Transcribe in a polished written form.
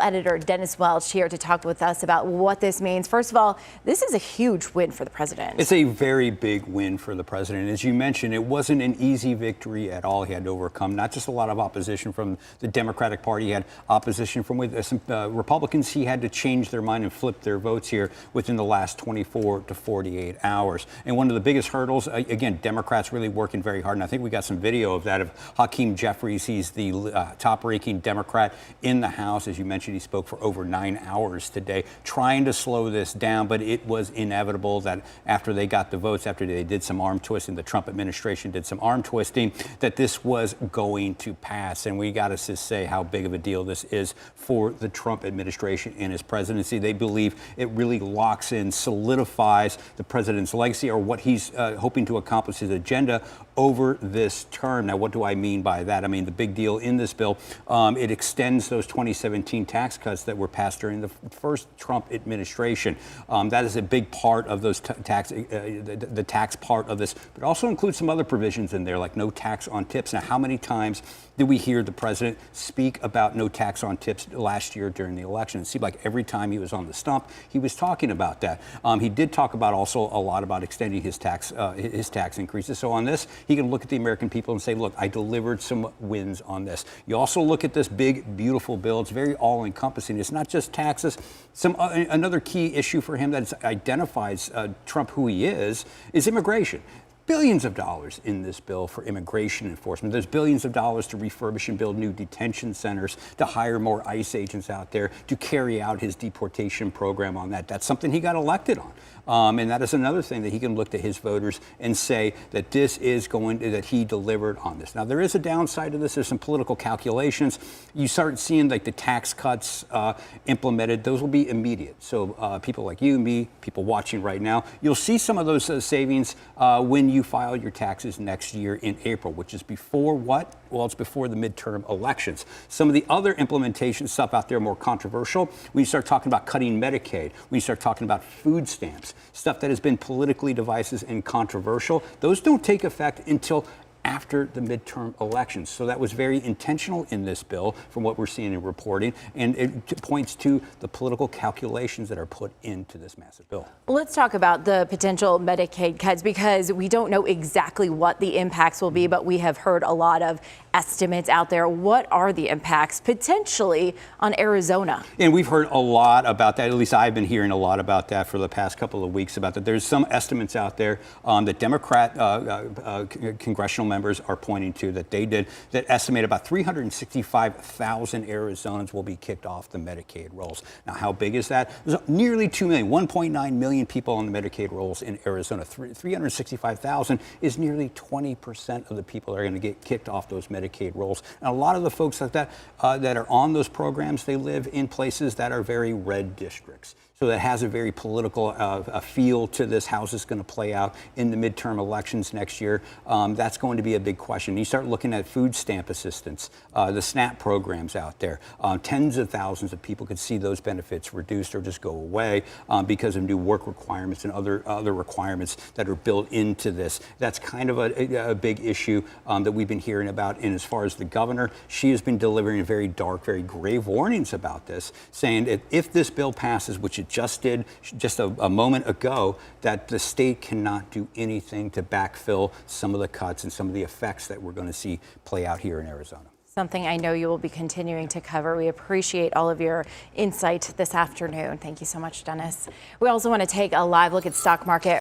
Editor Dennis Welch here to talk with us about what this means. First of all, this is a huge win for the president. It's a very big win for the president. As you mentioned, it wasn't an easy victory at all. He had to overcome not just a lot of opposition from the Democratic Party, he had opposition from some Republicans. He had to change their mind and flip their votes here within the last 24 to 48 hours. And one of the biggest hurdles, again, Democrats really working very hard. And I think we got some video of that of Hakeem Jeffries. He's the top-ranking Democrat in the House. As you mentioned, he spoke for over 9 hours today, trying to slow this down, but it was inevitable that after they got the votes, after they did some arm twisting, the Trump administration did some arm twisting, that this was going to pass. And we got to just say how big of a deal this is for the Trump administration and his presidency. They believe it really locks in, solidifies the president's legacy, or what he's hoping to accomplish, his agenda over this term. Now, what do I mean by that? I mean, the big deal in this bill, it extends those 2017 tax cuts that were passed during the first Trump administration. That is a big part of those the tax part of this, but also includes some other provisions in there, like no tax on tips. Now, how many times did we hear the president speak about no tax on tips last year during the election? It seemed like every time he was on the stump, he was talking about that. He did talk about also a lot about extending his tax increases. So on this, he can look at the American people and say, look, I delivered some wins on this. You also look at this big, beautiful bill. It's very all-encompassing. It's not just taxes. Another key issue for him that identifies Trump who he is immigration. Billions of dollars in this bill for immigration enforcement. There's billions of dollars to refurbish and build new detention centers, to hire more ICE agents out there, to carry out his deportation program on that. That's something he got elected on. And that is another thing that he can look to his voters and say that this is that he delivered on this. Now, there is a downside to this. There's some political calculations. You start seeing like the tax cuts implemented. Those will be immediate. So people like you, me, people watching right now, you'll see some of those savings when you file your taxes next year in April, which is before what? Well, it's before the midterm elections. Some of the other implementation stuff out there more controversial. When you start talking about cutting Medicaid, when you start talking about food stamps, stuff that has been politically divisive and controversial, those don't take effect until after the midterm elections. So that was very intentional in this bill from what we're seeing in reporting, and it points to the political calculations that are put into this massive bill. Let's talk about the potential Medicaid cuts, because we don't know exactly what the impacts will be, but we have heard a lot of estimates out there. What are the impacts potentially on Arizona? And we've heard a lot about that. At least I've been hearing a lot about that for the past couple of weeks about that. There's some estimates out there that Democrat congressional members are pointing to that they did that estimate about 365,000 Arizonans will be kicked off the Medicaid rolls. Now, how big is that? There's nearly 2 million, 1.9 million people on the Medicaid rolls in Arizona. 365,000 is nearly 20% of the people that are going to get kicked off those Medicaid rolls. And a lot of the folks like that that are on those programs, they live in places that are very red districts. So that has a very political feel to this. How's this going to play out in the midterm elections next year? That's going to be a big question. You start looking at food stamp assistance, the SNAP programs out there. Tens of thousands of people could see those benefits reduced or just go away because of new work requirements and other requirements that are built into this. That's kind of a big issue that we've been hearing about. And as far as the governor, she has been delivering very dark, very grave warnings about this, saying that if this bill passes, which it just did just a moment ago, that the state cannot do anything to backfill some of the cuts and some of the effects that we're going to see play out here in Arizona. Something I know you will be continuing to cover. We appreciate all of your insight this afternoon. Thank you so much, Dennis. We also want to take a live look at stock market.